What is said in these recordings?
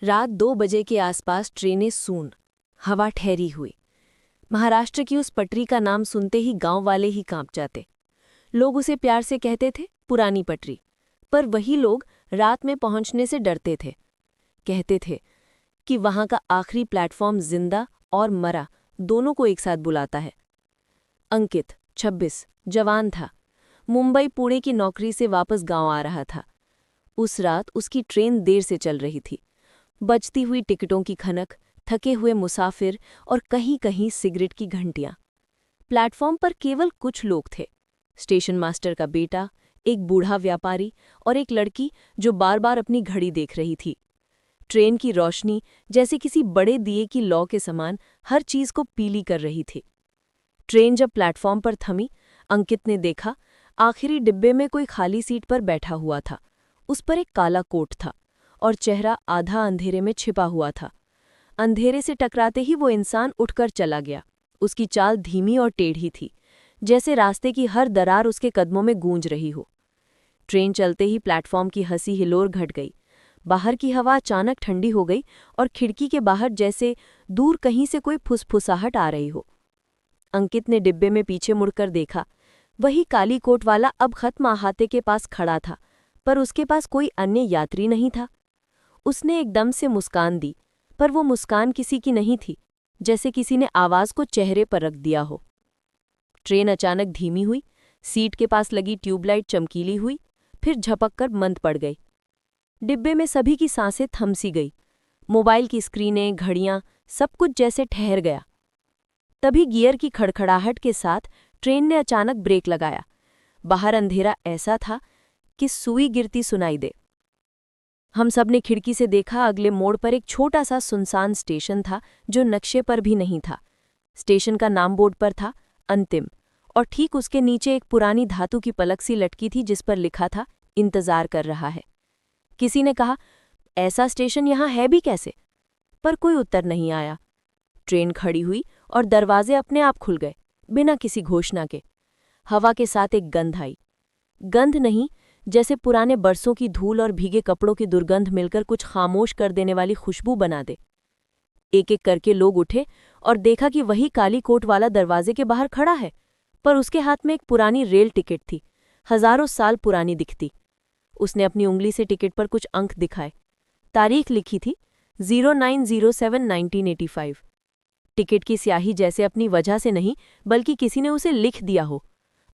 रात 2 बजे के आसपास ट्रेनें सून, हवा ठहरी हुई। महाराष्ट्र की उस पटरी का नाम सुनते ही गांव वाले ही कांप जाते। लोग उसे प्यार से कहते थे पुरानी पटरी, पर वही लोग रात में पहुंचने से डरते थे। कहते थे कि वहां का आखिरी प्लेटफॉर्म जिंदा और मरा दोनों को एक साथ बुलाता है। अंकित 26 जवान था। मुंबई पुणे की नौकरी से वापस गांव आ रहा था। उस रात उसकी ट्रेन देर से चल रही थी। बजती हुई टिकटों की खनक, थके हुए मुसाफिर और कहीं कहीं सिगरेट की घंटियां। प्लेटफॉर्म पर केवल कुछ लोग थे। स्टेशन मास्टर का बेटा, एक बूढ़ा व्यापारी और एक लड़की जो बार बार अपनी घड़ी देख रही थी। ट्रेन की रोशनी जैसे किसी बड़े दिए की लौ के समान हर चीज को पीली कर रही थी। ट्रेन जब प्लेटफॉर्म पर थमी, अंकित ने देखा आखिरी डिब्बे में कोई खाली सीट पर बैठा हुआ था। उस पर एक काला कोट था और चेहरा आधा अंधेरे में छिपा हुआ था। अंधेरे से टकराते ही वो इंसान उठकर चला गया। उसकी चाल धीमी और टेढ़ी थी, जैसे रास्ते की हर दरार उसके कदमों में गूंज रही हो। ट्रेन चलते ही प्लेटफॉर्म की हंसी हिलोर घट गई। बाहर की हवा अचानक ठंडी हो गई और खिड़की के बाहर जैसे दूर कहीं से कोई फुसफुसाहट आ रही हो। अंकित ने डिब्बे में पीछे मुड़कर देखा। वही काली कोट वाला अब खत्म अहाते के पास खड़ा था, पर उसके पास कोई अन्य यात्री नहीं था। उसने एकदम से मुस्कान दी, पर वो मुस्कान किसी की नहीं थी, जैसे किसी ने आवाज को चेहरे पर रख दिया हो। ट्रेन अचानक धीमी हुई, सीट के पास लगी ट्यूबलाइट चमकीली हुई, फिर झपक कर मंद पड़ गई। डिब्बे में सभी की सांसें थम सी गई। मोबाइल की स्क्रीनें, घड़ियां, सब कुछ जैसे ठहर गया। तभी गियर की खड़खड़ाहट के साथ ट्रेन ने अचानक ब्रेक लगाया। बाहर अंधेरा ऐसा था कि सुई गिरती सुनाई दे। हम सब ने खिड़की से देखा, अगले मोड़ पर एक छोटा सा सुनसान स्टेशन था जो नक्शे पर भी नहीं था। स्टेशन का नाम बोर्ड पर था अंतिम, और ठीक उसके नीचे एक पुरानी धातु की पलक सी लटकी थी जिस पर लिखा था इंतजार कर रहा है। किसी ने कहा, ऐसा स्टेशन यहाँ है भी कैसे? पर कोई उत्तर नहीं आया। ट्रेन खड़ी हुई और दरवाजे अपने आप खुल गए, बिना किसी घोषणा के। हवा के साथ एक गंध आई। गंध नहीं, जैसे पुराने बरसों की धूल और भीगे कपड़ों की दुर्गंध मिलकर कुछ खामोश कर देने वाली खुशबू बना दे। एक एक करके लोग उठे और देखा कि वही काली कोट वाला दरवाजे के बाहर खड़ा है, पर उसके हाथ में एक पुरानी रेल टिकट थी, हजारों साल पुरानी दिखती। उसने अपनी उंगली से टिकट पर कुछ अंक दिखाए। तारीख लिखी थी 0907-1985। टिकट की स्याही जैसे अपनी वजह से नहीं, बल्कि किसी ने उसे लिख दिया हो।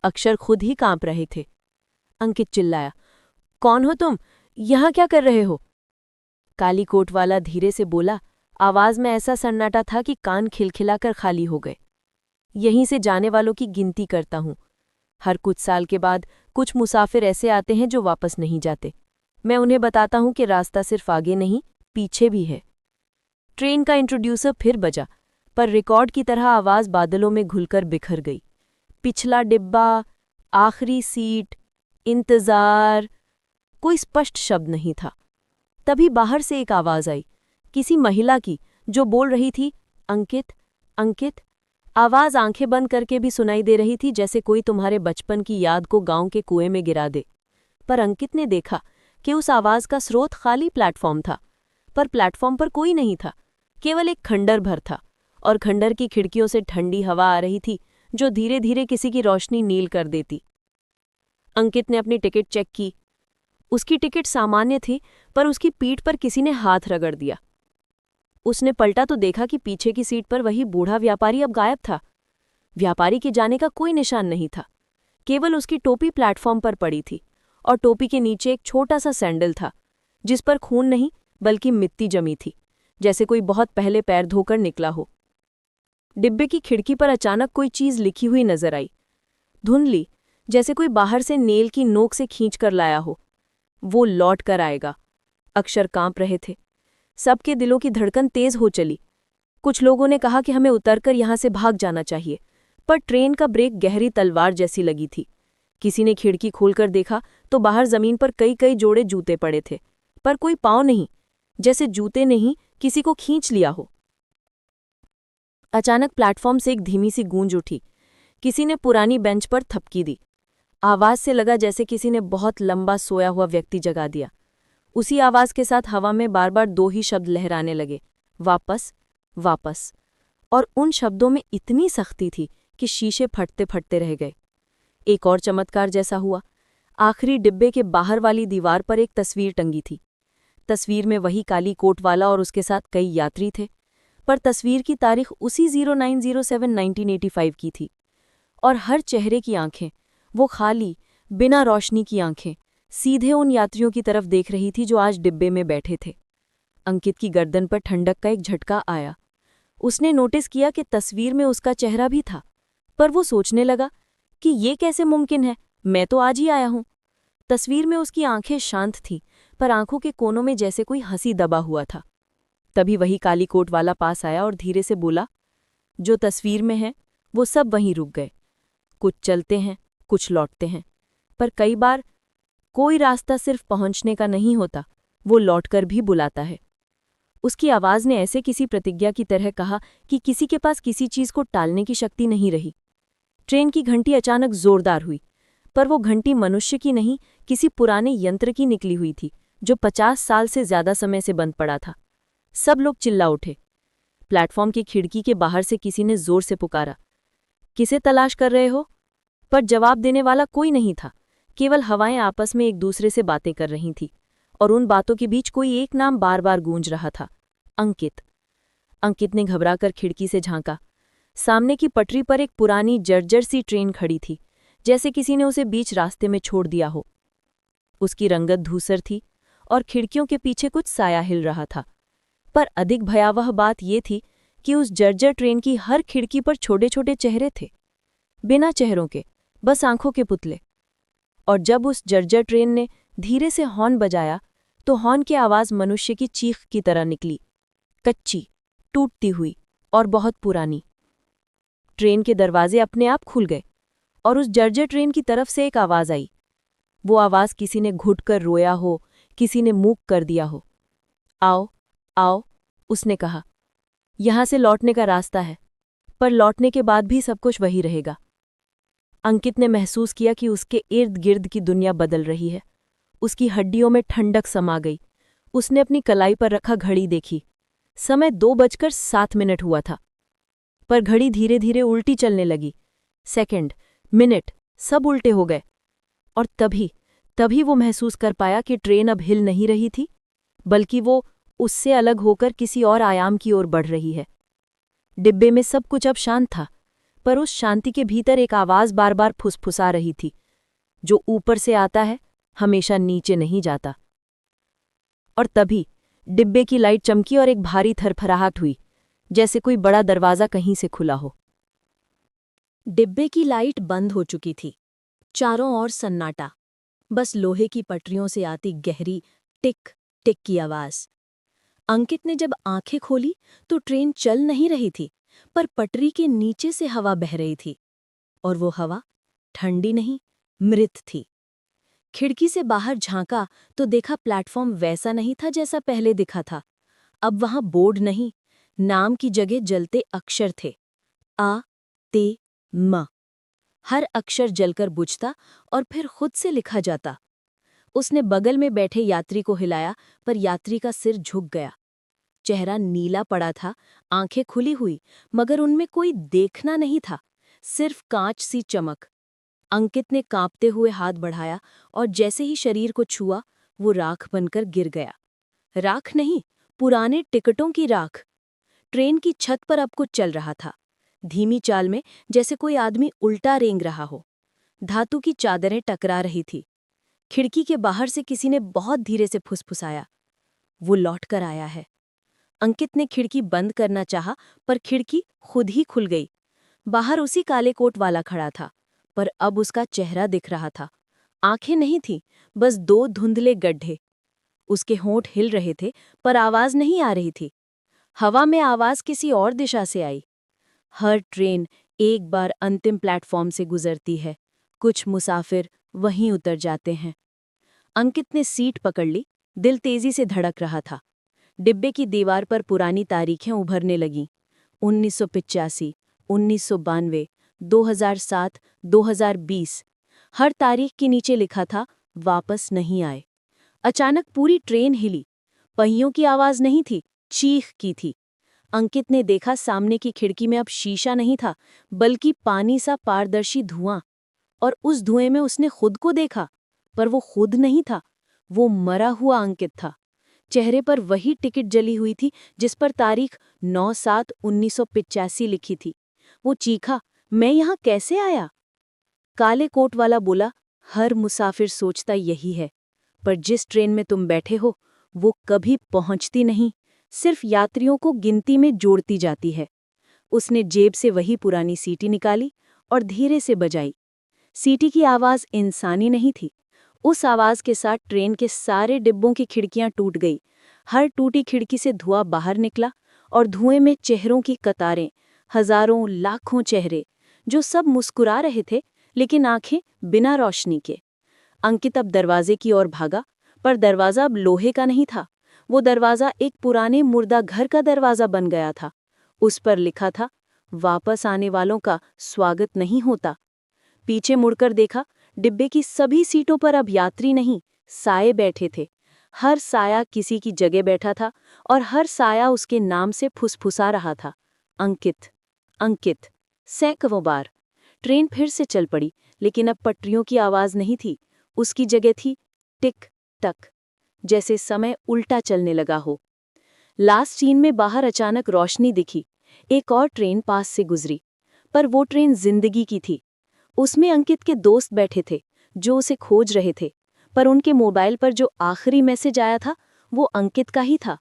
अक्षर खुद ही कांप रहे थे। अंकित चिल्लाया, कौन हो तुम? यहां क्या कर रहे हो? काली कोट वाला धीरे से बोला, आवाज में ऐसा सन्नाटा था कि कान खिलखिलाकर खाली हो गए। यहीं से जाने वालों की गिनती करता हूं। हर कुछ साल के बाद कुछ मुसाफिर ऐसे आते हैं जो वापस नहीं जाते। मैं उन्हें बताता हूं कि रास्ता सिर्फ आगे नहीं, पीछे भी है। ट्रेन का इंट्रोड्यूसर फिर बजा, पर रिकॉर्ड की तरह आवाज बादलों में घुलकर बिखर गई। पिछला डिब्बा, आखिरी सीट, इंतजार। कोई स्पष्ट शब्द नहीं था। तभी बाहर से एक आवाज आई, किसी महिला की, जो बोल रही थी, अंकित, अंकित। आवाज आंखें बंद करके भी सुनाई दे रही थी, जैसे कोई तुम्हारे बचपन की याद को गांव के कुएं में गिरा दे। पर अंकित ने देखा कि उस आवाज का स्रोत खाली प्लेटफॉर्म था, पर प्लेटफॉर्म पर कोई नहीं था, केवल एक खंडर भर था, और खंडर की खिड़कियों से ठंडी हवा आ रही थी जो धीरे धीरे किसी की रोशनी नील कर देती। अंकित ने अपनी टिकट चेक की। उसकी टिकट सामान्य थी, पर उसकी पीठ पर किसी ने हाथ रगड़ दिया। उसने पलटा तो देखा कि पीछे की सीट पर वही बूढ़ा व्यापारी अब गायब था। व्यापारी के जाने का कोई निशान नहीं था, केवल उसकी टोपी प्लेटफॉर्म पर पड़ी थी, और टोपी के नीचे एक छोटा सा सैंडल था, जिस पर खून नहीं बल्कि मिट्टी जमी थी, जैसे कोई बहुत पहले पैर धोकर निकला हो। डिब्बे की खिड़की पर अचानक कोई चीज लिखी हुई नजर आई, धुंधली, जैसे कोई बाहर से नेल की नोक से खींच कर लाया हो। वो लौट कर आएगा। अक्षर कांप रहे थे। सबके दिलों की धड़कन तेज हो चली। कुछ लोगों ने कहा कि हमें उतरकर यहां से भाग जाना चाहिए, पर ट्रेन का ब्रेक गहरी तलवार जैसी लगी थी। किसी ने खिड़की खोलकर देखा तो बाहर जमीन पर कई कई जोड़े जूते पड़े थे, पर कोई पाँव नहीं, जैसे जूते नहीं किसी को खींच लिया हो। अचानक प्लेटफॉर्म से एक धीमी सी गूंज उठी। किसी ने पुरानी बेंच पर थपकी दी। आवाज से लगा जैसे किसी ने बहुत लंबा सोया हुआ व्यक्ति जगा दिया। उसी आवाज के साथ हवा में बार बार दो ही शब्द लहराने लगे, वापस, वापस। और उन शब्दों में इतनी सख्ती थी कि शीशे फटते फटते रह गए। एक और चमत्कार जैसा हुआ। आखिरी डिब्बे के बाहर वाली दीवार पर एक तस्वीर टंगी थी। तस्वीर में वही काली कोट वाला और उसके साथ कई यात्री थे, पर तस्वीर की तारीख उसी 0907-1985 की थी। और हर चेहरे की आंखें, वो खाली, बिना रोशनी की आंखें, सीधे उन यात्रियों की तरफ देख रही थी जो आज डिब्बे में बैठे थे। अंकित की गर्दन पर ठंडक का एक झटका आया। उसने नोटिस किया कि तस्वीर में उसका चेहरा भी था, पर वो सोचने लगा कि ये कैसे मुमकिन है, मैं तो आज ही आया हूं। तस्वीर में उसकी आंखें शांत थीं, पर आंखों के कोनों में जैसे कोई हंसी दबा हुआ था। तभी वही काली कोट वाला पास आया और धीरे से बोला, जो तस्वीर में है वो सब वहीं रुक गए। कुछ चलते हैं, कुछ लौटते हैं, पर कई बार कोई रास्ता सिर्फ पहुंचने का नहीं होता, वो लौटकर भी बुलाता है। उसकी आवाज ने ऐसे किसी प्रतिज्ञा की तरह कहा कि किसी के पास किसी चीज को टालने की शक्ति नहीं रही। ट्रेन की घंटी अचानक जोरदार हुई, पर वो घंटी मनुष्य की नहीं, किसी पुराने यंत्र की निकली हुई थी जो 50 साल से ज्यादा समय से बंद पड़ा था। सब लोग चिल्ला उठे। प्लेटफॉर्म की खिड़की के बाहर से किसी ने जोर से पुकारा, किसे तलाश कर रहे हो? पर जवाब देने वाला कोई नहीं था। केवल हवाएं आपस में एक दूसरे से बातें कर रही थीं, और उन बातों के बीच कोई एक नाम बार बार गूंज रहा था, अंकित। अंकित ने घबराकर खिड़की से झांका। सामने की पटरी पर एक पुरानी जर्जर सी ट्रेन खड़ी थी, जैसे किसी ने उसे बीच रास्ते में छोड़ दिया हो। उसकी रंगत धूसर थी और खिड़कियों के पीछे कुछ साया हिल रहा था। पर अधिक भयावह बात यह थी कि उस जर्जर ट्रेन की हर खिड़की पर छोटे छोटे चेहरे थे, बिना चेहरों के, बस आंखों के पुतले। और जब उस जर्जर ट्रेन ने धीरे से हॉर्न बजाया, तो हॉर्न की आवाज मनुष्य की चीख की तरह निकली, कच्ची, टूटती हुई और बहुत पुरानी। ट्रेन के दरवाजे अपने आप खुल गए और उस जर्जर ट्रेन की तरफ से एक आवाज आई। वो आवाज किसी ने घुटकर रोया हो, किसी ने मूक कर दिया हो। आओ, आओ, उसने कहा, यहां से लौटने का रास्ता है, पर लौटने के बाद भी सब कुछ वही रहेगा। अंकित ने महसूस किया कि उसके इर्द गिर्द की दुनिया बदल रही है। उसकी हड्डियों में ठंडक समा गई। उसने अपनी कलाई पर रखा घड़ी देखी। समय 2:07 हुआ था, पर घड़ी धीरे धीरे उल्टी चलने लगी। सेकंड, मिनट, सब उल्टे हो गए। और तभी वो महसूस कर पाया कि ट्रेन अब हिल नहीं रही थी, बल्कि वो उससे अलग होकर किसी और आयाम की ओर बढ़ रही है। डिब्बे में सब कुछ अब शांत था, पर उस शांति के भीतर एक आवाज बार बार फुसफुसा रही थी, जो ऊपर से आता है हमेशा नीचे नहीं जाता। और तभी डिब्बे की लाइट चमकी और एक भारी थरथराहट हुई, जैसे कोई बड़ा दरवाजा कहीं से खुला हो। डिब्बे की लाइट बंद हो चुकी थी। चारों ओर सन्नाटा, बस लोहे की पटरियों से आती गहरी टिक टिक की आवाज। अंकित ने जब आंखें खोली तो ट्रेन चल नहीं रही थी, पर पटरी के नीचे से हवा बह रही थी, और वो हवा ठंडी नहीं, मृत थी। खिड़की से बाहर झांका तो देखा प्लेटफॉर्म वैसा नहीं था जैसा पहले दिखा था। अब वहां बोर्ड नहीं, नाम की जगह जलते अक्षर थे, आ, ते, म। हर अक्षर जलकर बुझता और फिर खुद से लिखा जाता। उसने बगल में बैठे यात्री को हिलाया, पर यात्री का सिर झुक गया। चेहरा नीला पड़ा था, आंखें खुली हुई, मगर उनमें कोई देखना नहीं था, सिर्फ कांच सी चमक। अंकित ने कांपते हुए हाथ बढ़ाया और जैसे ही शरीर को छुआ, वो राख बनकर गिर गया। राख नहीं, पुराने टिकटों की राख। ट्रेन की छत पर अब कुछ चल रहा था, धीमी चाल में, जैसे कोई आदमी उल्टा रेंग रहा हो। धातु की चादरें टकरा रही थी। खिड़की के बाहर से किसी ने बहुत धीरे से फुसफुसाया, वो लौट कर आया है। अंकित ने खिड़की बंद करना चाहा, पर खिड़की खुद ही खुल गई। बाहर उसी काले कोट वाला खड़ा था, पर अब उसका चेहरा दिख रहा था। आंखें नहीं थीं, बस दो धुंधले गड्ढे। उसके होंठ हिल रहे थे, पर आवाज नहीं आ रही थी। हवा में आवाज किसी और दिशा से आई। हर ट्रेन एक बार अंतिम प्लेटफॉर्म से गुजरती है, कुछ मुसाफिर वहीं उतर जाते हैं। अंकित ने सीट पकड़ ली, दिल तेजी से धड़क रहा था। डिब्बे की दीवार पर पुरानी तारीखें उभरने लगीं, 1985, 1992, 2007, 2020। हर तारीख के नीचे लिखा था, वापस नहीं आए। अचानक पूरी ट्रेन हिली। पहियों की आवाज नहीं थी, चीख की थी। अंकित ने देखा सामने की खिड़की में अब शीशा नहीं था, बल्कि पानी सा पारदर्शी धुआं। और उस धुएं में उसने खुद को देखा, पर वो खुद नहीं था, वो मरा हुआ अंकित था। चेहरे पर वही टिकट जली हुई थी जिस पर तारीख 9/7/1985 लिखी थी। वो चीखा, मैं यहाँ कैसे आया? काले कोट वाला बोला, हर मुसाफिर सोचता यही है, पर जिस ट्रेन में तुम बैठे हो वो कभी पहुंचती नहीं, सिर्फ यात्रियों को गिनती में जोड़ती जाती है। उसने जेब से वही पुरानी सीटी निकाली और धीरे से बजाई। सीटी की आवाज इंसानी नहीं थी। उस आवाज के साथ ट्रेन के सारे डिब्बों की खिड़कियां टूट गई। हर टूटी खिड़की से धुआं बाहर निकला और धुएं में चेहरों की कतारें, हजारों लाखों चेहरे, जो सब मुस्कुरा रहे थे, लेकिन आंखें बिना रोशनी के। अंकित अब दरवाजे की ओर भागा, पर दरवाजा अब लोहे का नहीं था। वो दरवाजा एक पुराने मुर्दा घर का दरवाजा बन गया था। उस पर लिखा था, वापस आने वालों का स्वागत नहीं होता। पीछे मुड़कर देखा, डिब्बे की सभी सीटों पर अब यात्री नहीं, साये बैठे थे। हर साया किसी की जगह बैठा था और हर साया उसके नाम से फुसफुसा रहा था, अंकित, अंकित। सैकड़ों बार ट्रेन फिर से चल पड़ी, लेकिन अब पटरियों की आवाज नहीं थी। उसकी जगह थी टिक टक, जैसे समय उल्टा चलने लगा हो। लास्ट सीन में बाहर अचानक रोशनी दिखी। एक और ट्रेन पास से गुजरी, पर वो ट्रेन जिंदगी की थी। उसमें अंकित के दोस्त बैठे थे, जो उसे खोज रहे थे, पर उनके मोबाइल पर जो आखिरी मैसेज आया था वो अंकित का ही था।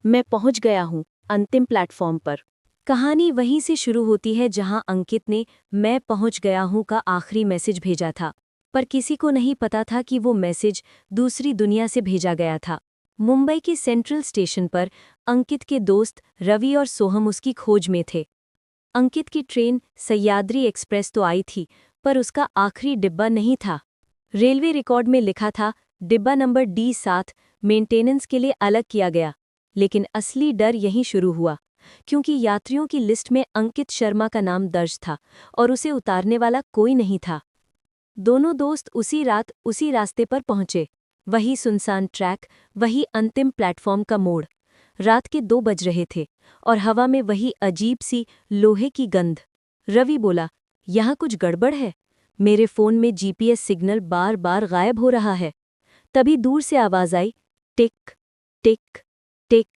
मैं पहुंच गया हूं, अंतिम प्लेटफॉर्म पर। कहानी वहीं से शुरू होती है जहां अंकित ने मैं पहुंच गया हूं का आखिरी मैसेज भेजा था, पर किसी को नहीं पता था कि वो मैसेज दूसरी दुनिया से भेजा गया था। मुंबई के सेंट्रल स्टेशन पर अंकित के दोस्त रवि और सोहम उसकी खोज में थे। अंकित की ट्रेन सह्याद्री एक्सप्रेस तो आई थी, पर उसका आखिरी डिब्बा नहीं था। रेलवे रिकॉर्ड में लिखा था, डिब्बा नंबर D7 मेंटेनेंस के लिए अलग किया गया। लेकिन असली डर यहीं शुरू हुआ, क्योंकि यात्रियों की लिस्ट में अंकित शर्मा का नाम दर्ज था और उसे उतारने वाला कोई नहीं था। दोनों दोस्त उसी रात उसी रास्ते पर पहुंचे। वही सुनसान ट्रैक, वही अंतिम प्लेटफॉर्म का मोड़। रात के 2 बज रहे थे और हवा में वही अजीब सी लोहे की गंध। रवि बोला, यहाँ कुछ गड़बड़ है। मेरे फोन में GPS सिग्नल बार बार गायब हो रहा है। तभी दूर से आवाज आई, टिक टिक टिक,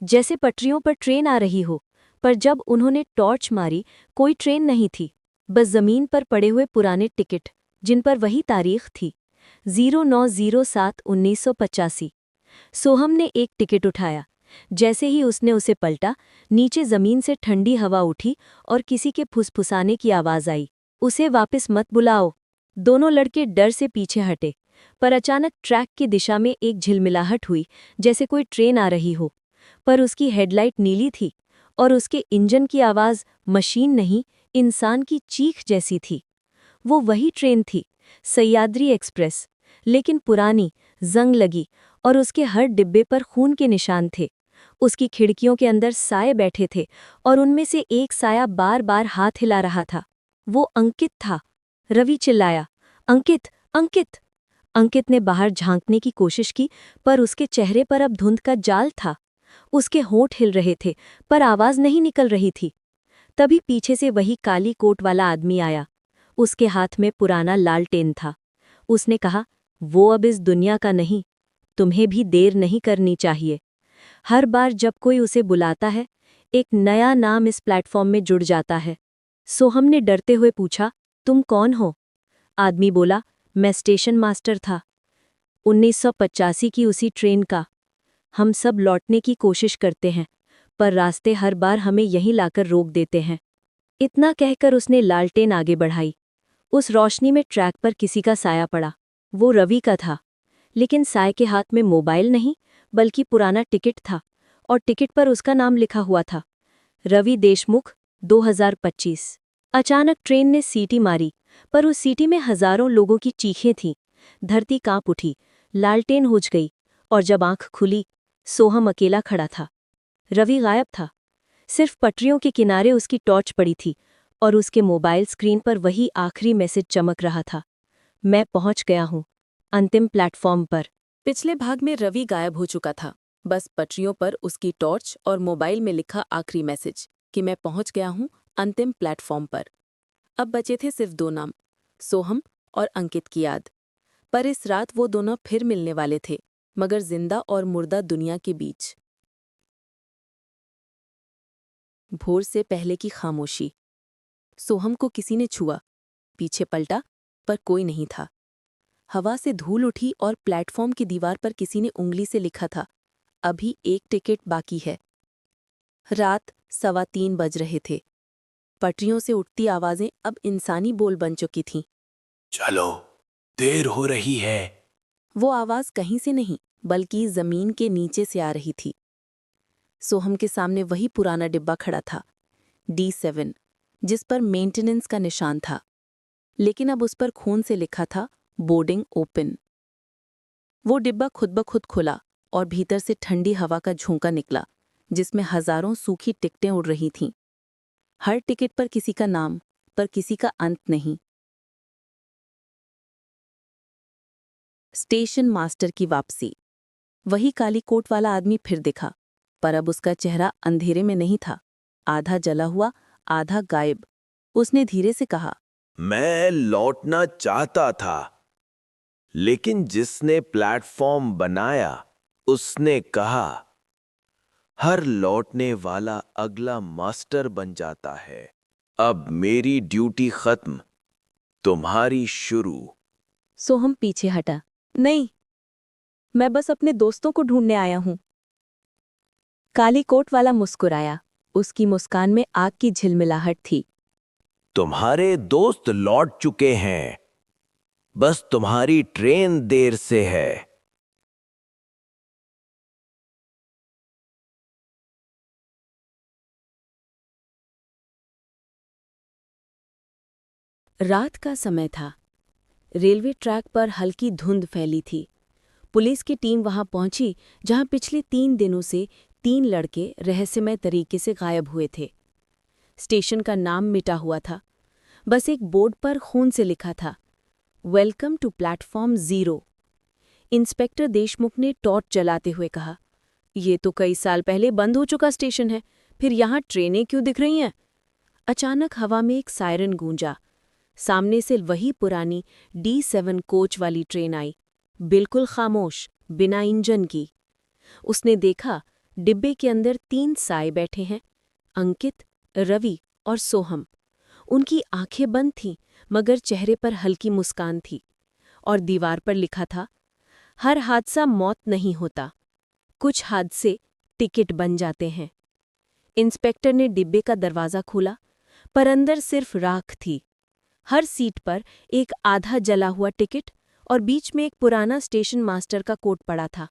जैसे पटरियों पर ट्रेन आ रही हो। पर जब उन्होंने टॉर्च मारी, कोई ट्रेन नहीं थी, बस जमीन पर पड़े हुए पुराने टिकट, जिन पर वही तारीख थी, 09/07/1985। सोहम ने एक टिकट उठाया। जैसे ही उसने उसे पलटा, नीचे जमीन से ठंडी हवा उठी और किसी के फुसफुसाने की आवाज आई, उसे वापस मत बुलाओ। दोनों लड़के डर से पीछे हटे, पर अचानक ट्रैक की दिशा में एक झिलमिलाहट हुई, जैसे कोई ट्रेन आ रही हो। पर उसकी हेडलाइट नीली थी और उसके इंजन की आवाज मशीन नहीं, इंसान की चीख जैसी थी। वो वही ट्रेन थी, सह्याद्री एक्सप्रेस, लेकिन पुरानी, जंग लगी, और उसके हर डिब्बे पर खून के निशान थे। उसकी खिड़कियों के अंदर साये बैठे थे और उनमें से एक साया बार बार हाथ हिला रहा था। वो अंकित था। रवि चिल्लाया, अंकित, अंकित। अंकित ने बाहर झांकने की कोशिश की, पर उसके चेहरे पर अब धुंध का जाल था। उसके होंठ हिल रहे थे, पर आवाज नहीं निकल रही थी। तभी पीछे से वही काली कोट वाला आदमी आया। उसके हाथ में पुराना लालटेन था। उसने कहा, वो अब इस दुनिया का नहीं, तुम्हें भी देर नहीं करनी चाहिए। हर बार जब कोई उसे बुलाता है, एक नया नाम इस प्लेटफॉर्म में जुड़ जाता है। सोहम ने डरते हुए पूछा, तुम कौन हो? आदमी बोला, मैं स्टेशन मास्टर था, 1985 की उसी ट्रेन का। हम सब लौटने की कोशिश करते हैं, पर रास्ते हर बार हमें यहीं लाकर रोक देते हैं। इतना कहकर उसने लालटेन आगे बढ़ाई। उस रोशनी में ट्रैक पर किसी का साया पड़ा। वो रवि का था, लेकिन साय के हाथ में मोबाइल नहीं, बल्कि पुराना टिकट था, और टिकट पर उसका नाम लिखा हुआ था, रवि देशमुख, 2025। अचानक ट्रेन ने सीटी मारी, पर उस सीटी में हजारों लोगों की चीखें थीं। धरती कांप उठी, लालटेन हुज गई, और जब आंख खुली, सोहम अकेला खड़ा था। रवि गायब था। सिर्फ पटरियों के किनारे उसकी टॉर्च पड़ी थी और उसके मोबाइल स्क्रीन पर वही आखिरी मैसेज चमक रहा था, मैं पहुंच गया हूं, अंतिम प्लेटफॉर्म पर। पिछले भाग में रवि गायब हो चुका था। बस पटरियों पर उसकी टॉर्च और मोबाइल में लिखा आखिरी मैसेज कि मैं पहुंच गया हूं अंतिम प्लेटफॉर्म पर। अब बचे थे सिर्फ 2 नाम, सोहम और अंकित की याद। पर इस रात वो दोनों फिर मिलने वाले थे, मगर जिंदा और मुर्दा दुनिया के बीच। भोर से पहले की खामोशी। सोहम को किसी ने छुआ, पीछे पलटा, पर कोई नहीं था। हवा से धूल उठी और प्लेटफॉर्म की दीवार पर किसी ने उंगली से लिखा था, अभी 1 टिकट बाकी है। रात 3:15 बज रहे थे। पटरियों से उठती आवाजें अब इंसानी बोल बन चुकी थीं। चलो, देर हो रही है। वो आवाज कहीं से नहीं, बल्कि जमीन के नीचे से आ रही थी। सोहम के सामने वही पुराना डिब्बा खड़ा था, D7, जिस पर मेंटेनेंस का निशान था, लेकिन अब उस पर खून से लिखा था, बोर्डिंग ओपन। वो डिब्बा खुद ब खुद खुला और भीतर से ठंडी हवा का झोंका निकला, जिसमें हजारों सूखी टिकटें उड़ रही थीं। हर टिकट पर किसी का नाम, पर किसी का अंत नहीं। स्टेशन मास्टर की वापसी। वही काली कोट वाला आदमी फिर दिखा, पर अब उसका चेहरा अंधेरे में नहीं था, आधा जला हुआ, आधा गायब। उसने धीरे से कहा, मैं लौटना चाहता था, लेकिन जिसने प्लेटफॉर्म बनाया उसने कहा, हर लौटने वाला अगला मास्टर बन जाता है। अब मेरी ड्यूटी खत्म, तुम्हारी शुरू। सोहम पीछे हटा। नहीं, मैं बस अपने दोस्तों को ढूंढने आया हूं। काली कोट वाला मुस्कुराया, उसकी मुस्कान में आग की झिलमिलाहट थी। तुम्हारे दोस्त लौट चुके हैं, बस तुम्हारी ट्रेन देर से है। रात का समय था। रेलवे ट्रैक पर हल्की धुंध फैली थी। पुलिस की टीम वहां पहुंची, जहां पिछले 3 दिनों से 3 लड़के रहस्यमय तरीके से गायब हुए थे। स्टेशन का नाम मिटा हुआ था। बस एक बोर्ड पर खून से लिखा था, welcome to platform 0। Inspector Deshmukh ने टॉर्च जलाते हुए कहा, ये तो कई साल पहले बंद हो चुका स्टेशन है, फिर यहाँ ट्रेनें क्यों दिख रही हैं? अचानक हवा में एक सायरन गूंजा। सामने से वही पुरानी D7 कोच वाली ट्रेन आई, बिल्कुल खामोश, बिना इंजन की। उसने देखा, डिब्बे के अंदर 3 साए बैठे हैं, अंकित, रवि और सोहम। उनकी आंखें बंद थीं, मगर चेहरे पर हल्की मुस्कान थी। और दीवार पर लिखा था, हर हादसा मौत नहीं होता, कुछ हादसे टिकट बन जाते हैं। इंस्पेक्टर ने डिब्बे का दरवाज़ा खोला, पर अंदर सिर्फ राख थी। हर सीट पर एक आधा जला हुआ टिकट और बीच में एक पुराना स्टेशन मास्टर का कोट पड़ा था।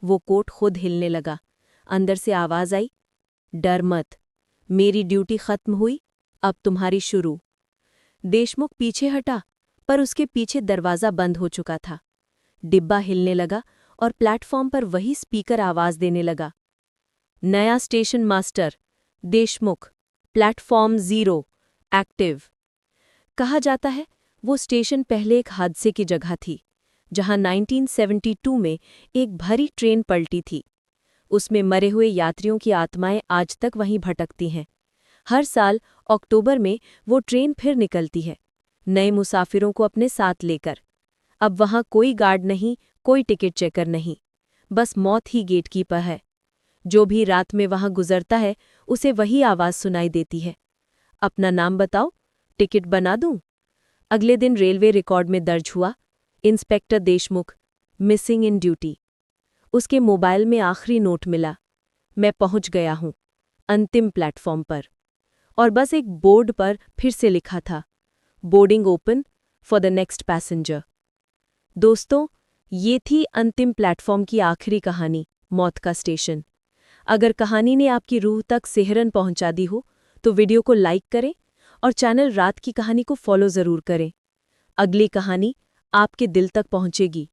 वो कोट खुद हिलने लगा। अंदर से आवाज आई, डर मत, मेरी ड्यूटी खत्म हुई, अब तुम्हारी शुरू। देशमुख पीछे हटा, पर उसके पीछे दरवाज़ा बंद हो चुका था। डिब्बा हिलने लगा और प्लेटफॉर्म पर वही स्पीकर आवाज देने लगा, नया station master Deshmukh, platform 0 active. कहा जाता है, वो स्टेशन पहले एक हादसे की जगह थी, जहां 1972 में एक भरी ट्रेन पलटी थी। उसमें मरे हुए यात्रियों की आत्माएं आज तक वहीं भटकती हैं। हर साल अक्टूबर में वो ट्रेन फिर निकलती है, नए मुसाफिरों को अपने साथ लेकर। अब वहां कोई गार्ड नहीं, कोई टिकट चेकर नहीं, बस मौत ही गेटकीपर है। जो भी रात में वहां गुजरता है, उसे वही आवाज सुनाई देती है, अपना नाम बताओ, टिकट बना दूं। अगले दिन रेलवे रिकॉर्ड में दर्ज हुआ, inspector Deshmukh, missing in duty. उसके मोबाइल में आखिरी नोट मिला, मैं पहुंच गया हूं, अंतिम प्लेटफॉर्म पर। और बस एक बोर्ड पर फिर से लिखा था, boarding open for the next passenger. दोस्तों, ये थी अंतिम प्लेटफॉर्म की आखिरी कहानी, मौत का स्टेशन। अगर कहानी ने आपकी रूह तक सिहरन पहुंचा दी हो, तो वीडियो को लाइक करें और चैनल रात की कहानी को फॉलो ज़रूर करें। अगली कहानी आपके दिल तक पहुंचेगी।